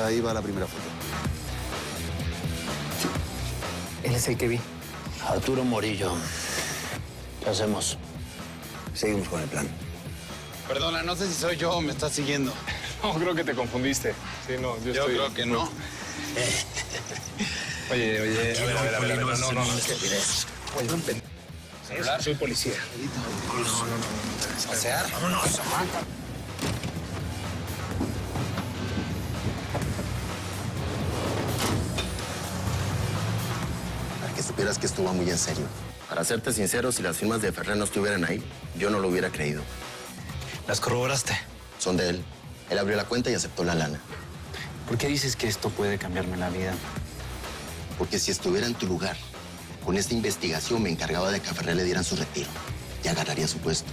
Ahí va la primera foto. Él es el que vi. Arturo Morillo. ¿Qué hacemos? Seguimos con el plan. Perdona, no sé si soy yo o me estás siguiendo. No, creo que te confundiste. Sí, no, Yo creo que no. Oye, a ver, no. Pues no, ¿Celular? Soy policía. ¿Pasear? Vámonos. Para que supieras que esto va muy en serio. Para serte sincero, si las firmas de Ferrer no estuvieran ahí, yo no lo hubiera creído. ¿Las corroboraste? Son de él. Él abrió la cuenta y aceptó la lana. ¿Por qué dices que esto puede cambiarme la vida? Porque si estuviera en tu lugar, con esta investigación me encargaba de que a Ferrer le dieran su retiro. Y agarraría su puesto.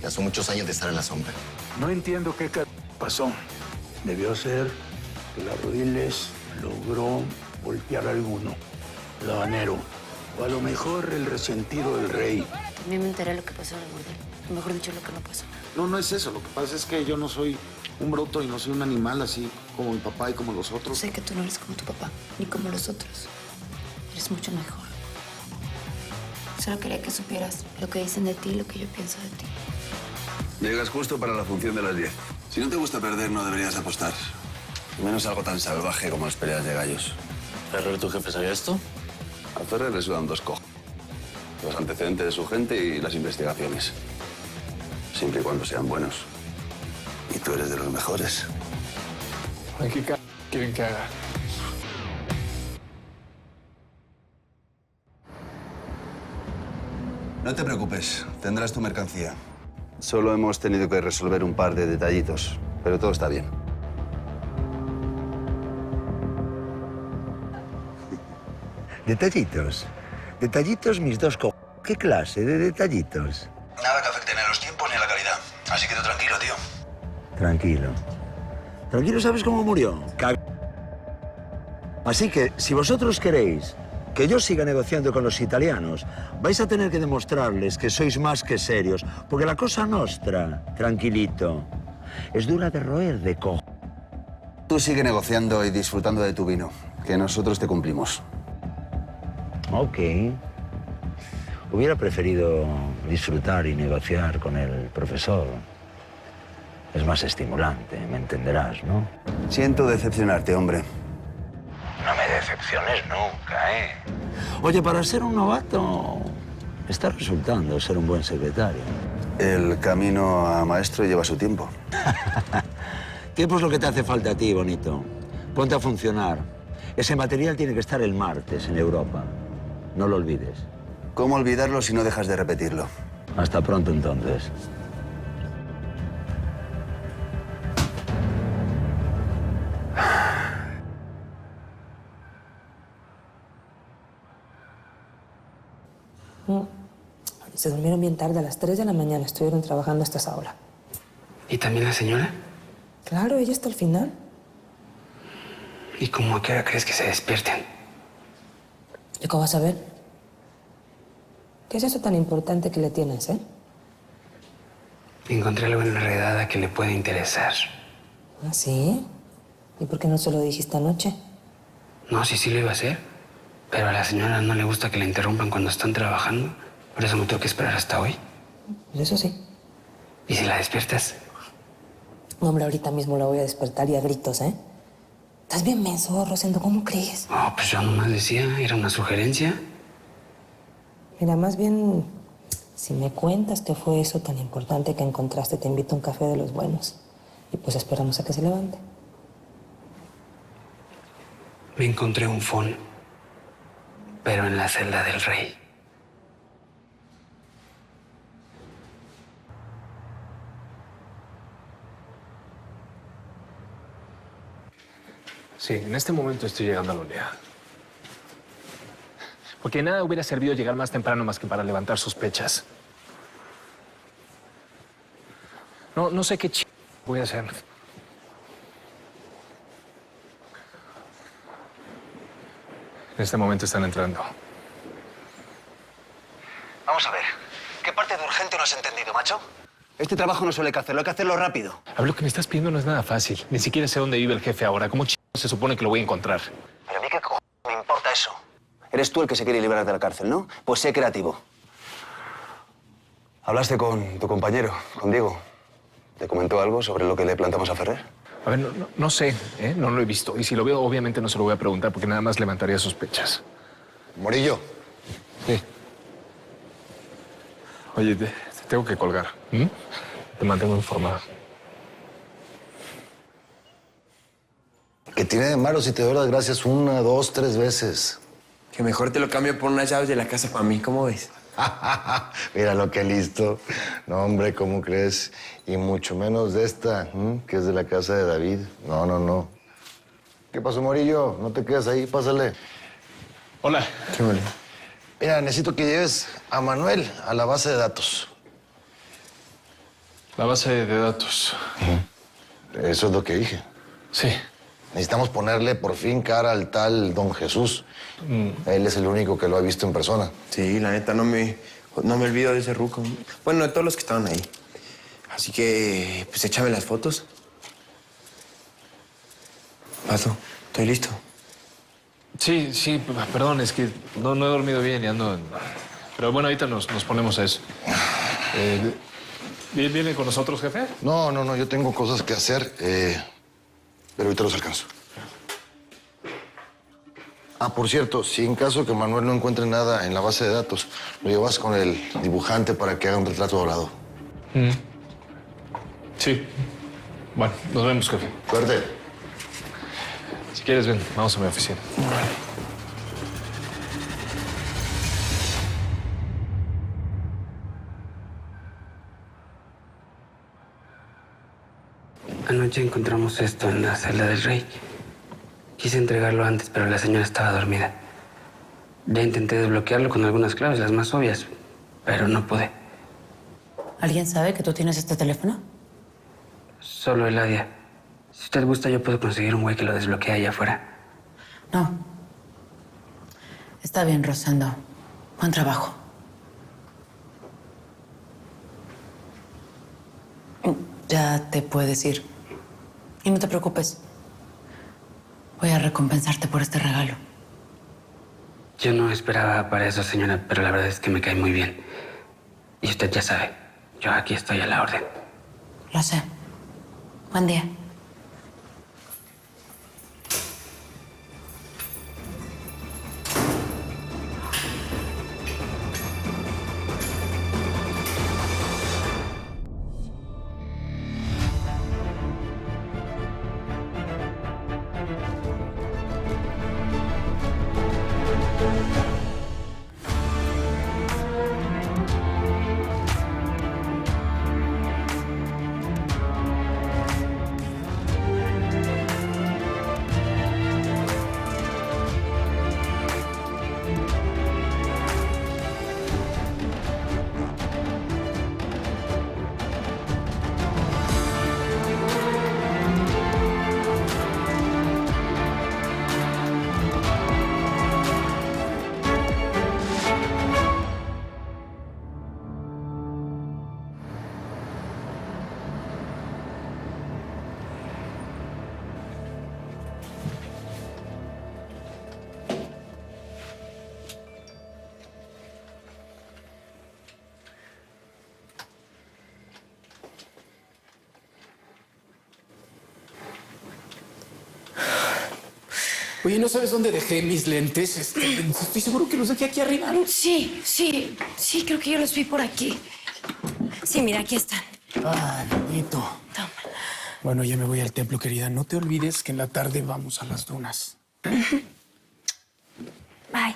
Ya son muchos años de estar en la sombra. No entiendo qué pasó. Debió ser que la Ruiles logró voltear a alguno. El habanero. O a lo mejor el resentido del rey. También me enteré de lo que pasó en el burdel. Mejor dicho, lo que no pasó. No, no es eso. Lo que pasa es que yo no soy un bruto y no soy un animal así como mi papá y como los otros. Sé que tú no eres como tu papá, ni como los otros. Eres mucho mejor. Solo quería que supieras lo que dicen de ti y lo que yo pienso de ti. Llegas justo para la función de las 10. Si no te gusta perder, no deberías apostar. Y menos algo tan salvaje como las peleas de gallos. ¿Ferrer, tu jefe, sabía esto? A Ferrer le sudan dos cojos. Los antecedentes de su gente y las investigaciones. Siempre y cuando sean buenos. Y tú eres de los mejores. Ay, ¿qué quieren que haga? No te preocupes, tendrás tu mercancía. Solo hemos tenido que resolver un par de detallitos, pero todo está bien. ¿Detallitos? Detallitos mis dos ¿Qué clase de detallitos? Nada que afecte ni a los tiempos ni a la calidad. Así que tú tranquilo, tío. Tranquilo. Tranquilo, ¿sabes cómo murió? Así que, si vosotros queréis que yo siga negociando con los italianos, vais a tener que demostrarles que sois más que serios, porque la cosa nostra, tranquilito, es dura de roer de Tú sigue negociando y disfrutando de tu vino, que nosotros te cumplimos. Ok. Hubiera preferido disfrutar y negociar con el profesor. Es más estimulante, me entenderás, ¿no? Siento decepcionarte, hombre. No me decepciones nunca, ¿eh? Oye, para ser un novato, está resultando ser un buen secretario. El camino a maestro lleva su tiempo. Tiempo es lo que te hace falta a ti, bonito. Ponte a funcionar. Ese material tiene que estar el martes en Europa. No lo olvides. ¿Cómo olvidarlo si no dejas de repetirlo? Hasta pronto, entonces. Se durmieron bien tarde, a las 3 de la mañana. Estuvieron trabajando hasta esa hora. ¿Y también la señora? Claro, ella hasta el final. ¿Y cómo a qué hora crees que se despierten? ¿Y cómo vas a ver? ¿Qué es eso tan importante que le tienes, eh? Encontré algo en la redada que le puede interesar. ¿Ah, sí? ¿Y por qué no se lo dijiste anoche? No, sí lo iba a hacer. Pero a la señora no le gusta que la interrumpan cuando están trabajando. Por eso me tengo que esperar hasta hoy. Pues eso sí. ¿Y si la despiertas? No, hombre, ahorita mismo la voy a despertar y a gritos, ¿eh? Estás bien menso, Rosendo, ¿cómo crees? No, pues yo nomás decía, era una sugerencia. Mira, más bien, si me cuentas qué fue eso tan importante que encontraste, te invito a un café de los buenos. Y pues esperamos a que se levante. Me encontré un phone, pero en la celda del rey. Sí, en este momento estoy llegando a la unidad. Porque de nada hubiera servido llegar más temprano más que para levantar sospechas. No sé qué voy a hacer. En este momento están entrando. Vamos a ver. ¿Qué parte de urgente no has entendido, macho? Este trabajo no suele que hacerlo, hay que hacerlo rápido. A ver, lo que me estás pidiendo no es nada fácil. Ni siquiera sé dónde vive el jefe ahora. ¿Cómo se supone que lo voy a encontrar. Pero a mí qué cojones me importa eso. Eres tú el que se quiere liberar de la cárcel, ¿no? Pues sé creativo. ¿Hablaste con tu compañero, con Diego? ¿Te comentó algo sobre lo que le plantamos a Ferrer? A ver, no sé, ¿eh? No lo he visto. Y si lo veo, obviamente no se lo voy a preguntar porque nada más levantaría sospechas. Morillo. Sí. Oye, te tengo que colgar. ¿Mm? Te mantengo informado. ¿Qué tiene de malo si te doy las gracias 1, 2, 3 veces? Que mejor te lo cambio por unas llaves de la casa para mí, ¿cómo ves? Mira lo que listo. No, hombre, ¿cómo crees? Y mucho menos de esta, que es de la casa de David. No. ¿Qué pasó, Morillo? No te quedes ahí, pásale. Hola. ¿Qué vale? Mira, necesito que lleves a Manuel a la base de datos. La base de datos. Eso es lo que dije. Sí. Necesitamos ponerle por fin cara al tal don Jesús. Él es el único que lo ha visto en persona. Sí, la neta, no me olvido de ese ruco. Bueno, de todos los que estaban ahí. Así que, pues échame las fotos. Paso, estoy listo. Sí, perdón, es que no he dormido bien y ando... Pero bueno, ahorita nos ponemos a eso. ¿Viene con nosotros, jefe? No, yo tengo cosas que hacer, pero ahorita los alcanzo. Por cierto, si en caso que Manuel no encuentre nada en la base de datos, lo llevas con el dibujante para que haga un retrato dorado. Sí. Bueno, nos vemos, jefe. Suerte. Si quieres, ven, vamos a mi oficina. Anoche encontramos esto en la celda del rey. Quise entregarlo antes, pero la señora estaba dormida. Ya intenté desbloquearlo con algunas claves, las más obvias, pero no pude. ¿Alguien sabe que tú tienes este teléfono? Solo Eladia. Si usted gusta, yo puedo conseguir un güey que lo desbloquee allá afuera. No. Está bien, Rosendo. Buen trabajo. Ya te puedes ir. Y no te preocupes. Voy a recompensarte por este regalo. Yo no esperaba para eso, señora, pero la verdad es que me cae muy bien. Y usted ya sabe, yo aquí estoy a la orden. Lo sé. Buen día. Oye, ¿no sabes dónde dejé mis lentes? Estoy seguro que los dejé aquí arriba, ¿no? Sí, creo que yo los vi por aquí. Sí, mira, aquí están. Ah, bonito. Toma. Bueno, ya me voy al templo, querida. No te olvides que en la tarde vamos a las dunas. Bye.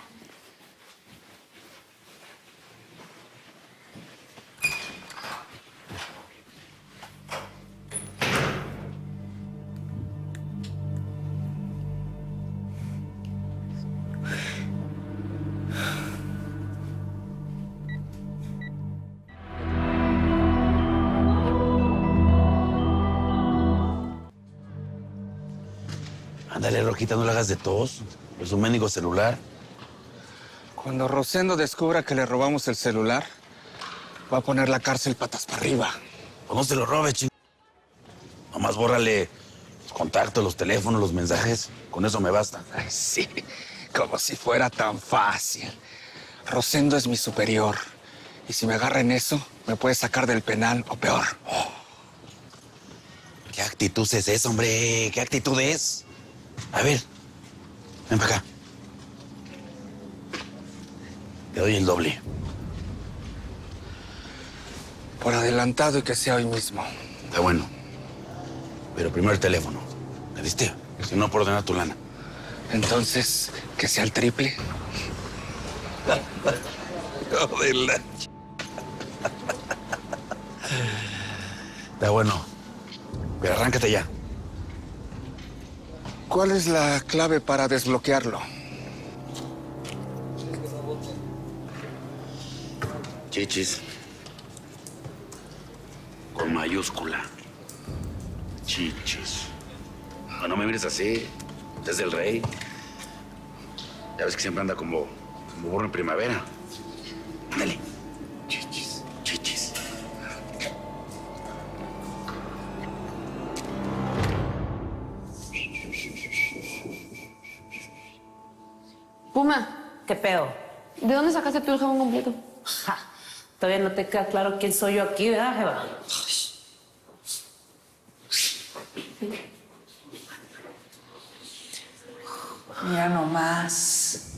Ándale, Rojita, no le hagas de tos. Es un mendigo celular. Cuando Rosendo descubra que le robamos el celular, va a poner la cárcel patas para arriba. Pues no se lo robes, ching. Nomás bórrale contactos, los teléfonos, los mensajes. Con eso me basta. Ay, sí, como si fuera tan fácil. Rosendo es mi superior. Y si me agarra en eso, me puede sacar del penal o peor. ¿Qué actitud es esa, hombre? ¿Qué actitud es? A ver, ven para acá. Te doy el doble. Por adelantado y que sea hoy mismo. Está bueno. Pero primero el teléfono. ¿Me diste? Si no, por ordenar tu lana. Entonces, que sea el triple. Joder. Está bueno. Pero arráncate ya. ¿Cuál es la clave para desbloquearlo? Chichis. Con mayúscula. Chichis. No me mires así. Es el rey. Ya ves que siempre anda como burro en primavera. Ándale. Chichis. Chichis. Puma. ¿Qué pedo? ¿De dónde sacaste tú el jabón completo? Ja, todavía no te queda claro quién soy yo aquí, ¿verdad, Jeva? Mira nomás.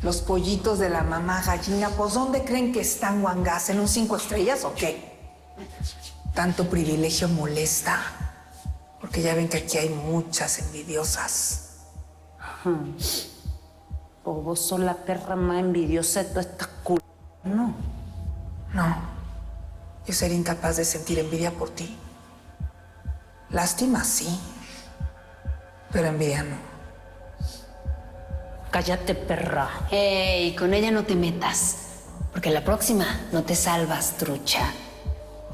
Los pollitos de la mamá gallina, pues ¿dónde creen que están, Wangas? ¿En un 5 estrellas o qué? Tanto privilegio molesta. Porque ya ven que aquí hay muchas envidiosas. O vos sos la perra más envidiosa de todas estas culas. No. No. Yo sería incapaz de sentir envidia por ti. Lástima, sí. Pero envidia no. Cállate, perra. Ey, con ella no te metas. Porque la próxima no te salvas, trucha.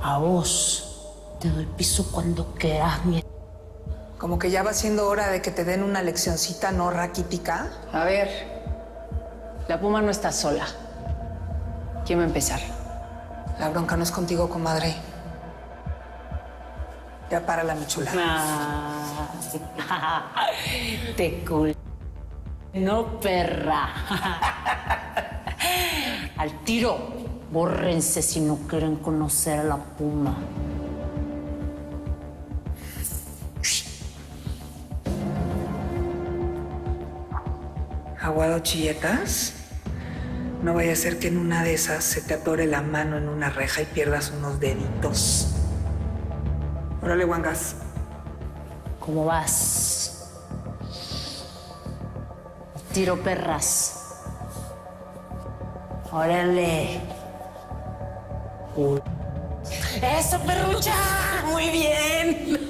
A vos te doy piso cuando quieras, mi... Como que ya va siendo hora de que te den una leccioncita no raquítica. A ver, la Puma no está sola. ¿Quién va a empezar? La bronca no es contigo, comadre. Ya párala, mi chula. Te cul... No, perra. Al tiro. Bórrense si no quieren conocer a la Puma. Aguado, chilletas. No vaya a ser que en una de esas se te atore la mano en una reja y pierdas unos deditos. Órale, Wangas. ¿Cómo vas? Tiro, perras. Órale. ¡Eso, perrucha! ¡Muy bien!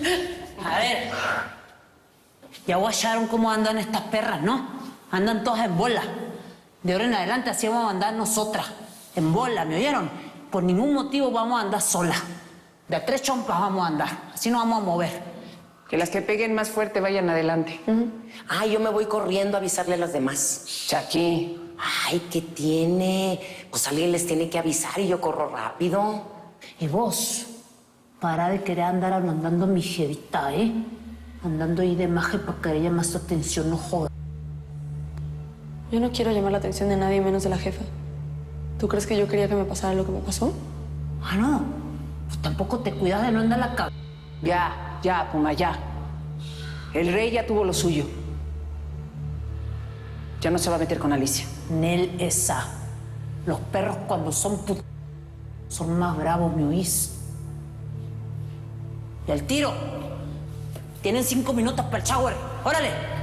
A ver. Ya guacharon cómo andan estas perras, ¿no? Andan todas en bola. De ahora en adelante así vamos a andar nosotras. En bola, ¿me oyeron? Por ningún motivo vamos a andar solas. De a 3 chompas vamos a andar. Así nos vamos a mover. Que las que peguen más fuerte vayan adelante. Ah, yo me voy corriendo a avisarle a las demás. Chaqui. Ay, ¿qué tiene? Pues alguien les tiene que avisar y yo corro rápido. Y vos, para de querer andar andando mi jevita, ¿eh? Andando ahí de maje para que ella más atención, no joda. Yo no quiero llamar la atención de nadie menos de la jefa. ¿Tú crees que yo quería que me pasara lo que me pasó? Ah, no. Pues tampoco te cuidas de no andar la cabeza. Ya, Puma, ya. El rey ya tuvo lo suyo. Ya no se va a meter con Alicia. Nel esa. Los perros cuando son son más bravos, ¿me oís? Y al tiro. Tienen 5 minutos para el shower. ¡Órale!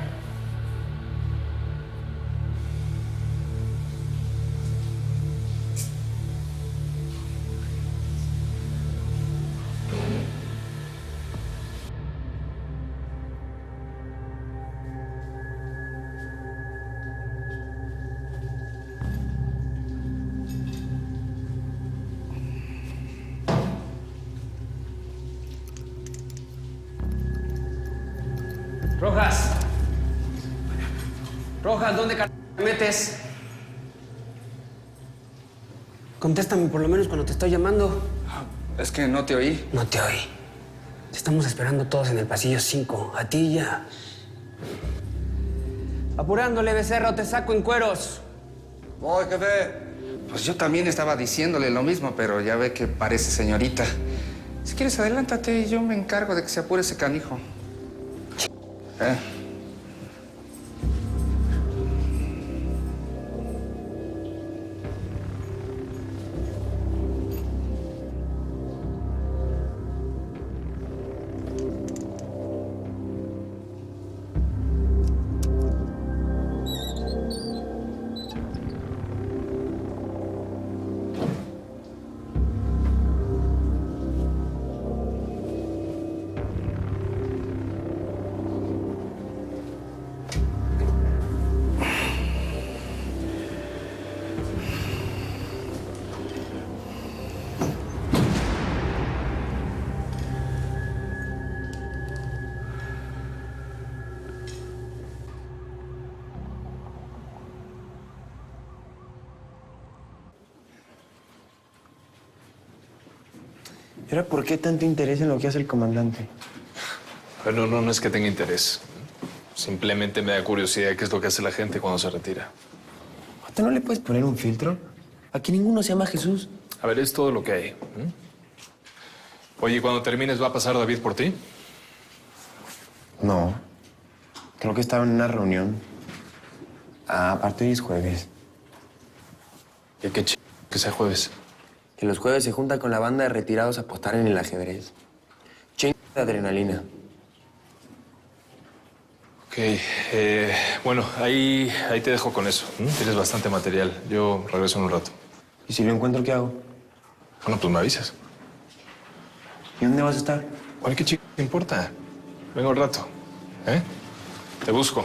Rojas. Rojas, ¿dónde me metes? Contéstame por lo menos cuando te estoy llamando. Es que no te oí. No te oí. Estamos esperando todos en el pasillo 5. A ti ya. Apurándole, Becerra, o te saco en cueros. Voy, jefe. Pues yo también estaba diciéndole lo mismo, pero ya ve que parece señorita. Si quieres, adelántate y yo me encargo de que se apure ese canijo. ¿Y ahora por qué tanto interés en lo que hace el comandante? Bueno, no es que tenga interés. Simplemente me da curiosidad qué es lo que hace la gente cuando se retira. ¿Tú no le puedes poner un filtro? Aquí ninguno se llama Jesús. A ver, es todo lo que hay. Oye, cuando termines, ¿va a pasar David por ti? No. Creo que estaba en una reunión. Aparte hoy es jueves. ¿Y qué que sea jueves? Que los jueves se junta con la banda de retirados a apostar en el ajedrez. Ching de adrenalina. Ok, bueno, ahí te dejo con eso. Tienes bastante material. Yo regreso en un rato. ¿Y si lo encuentro, qué hago? Bueno, pues me avisas. ¿Y dónde vas a estar? Bueno, ¿qué chico te importa? Vengo un rato. Te busco.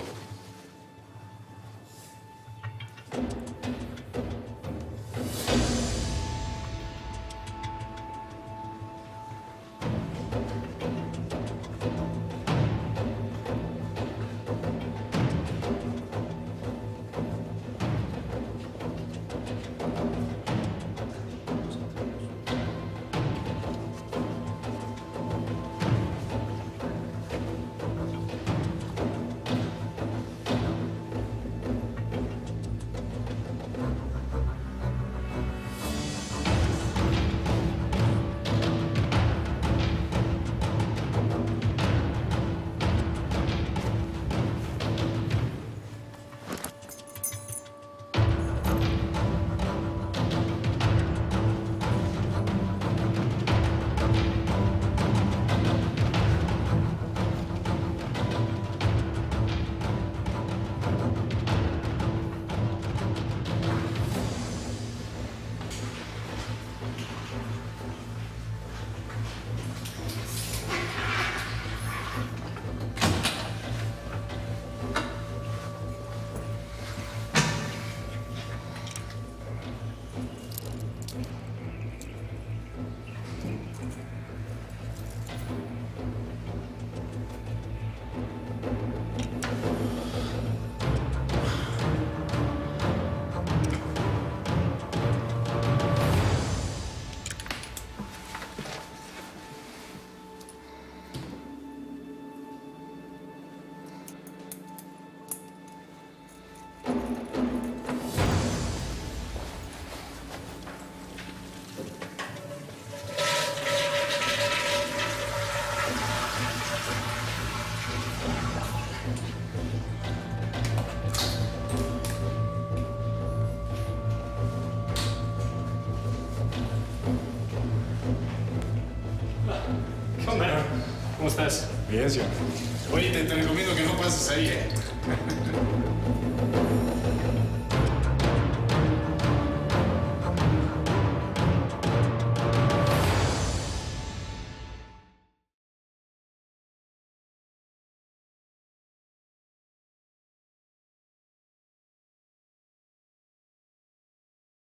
¿Qué onda? ¿Cómo estás? Bien, señor. Oye, te recomiendo que no pases ahí,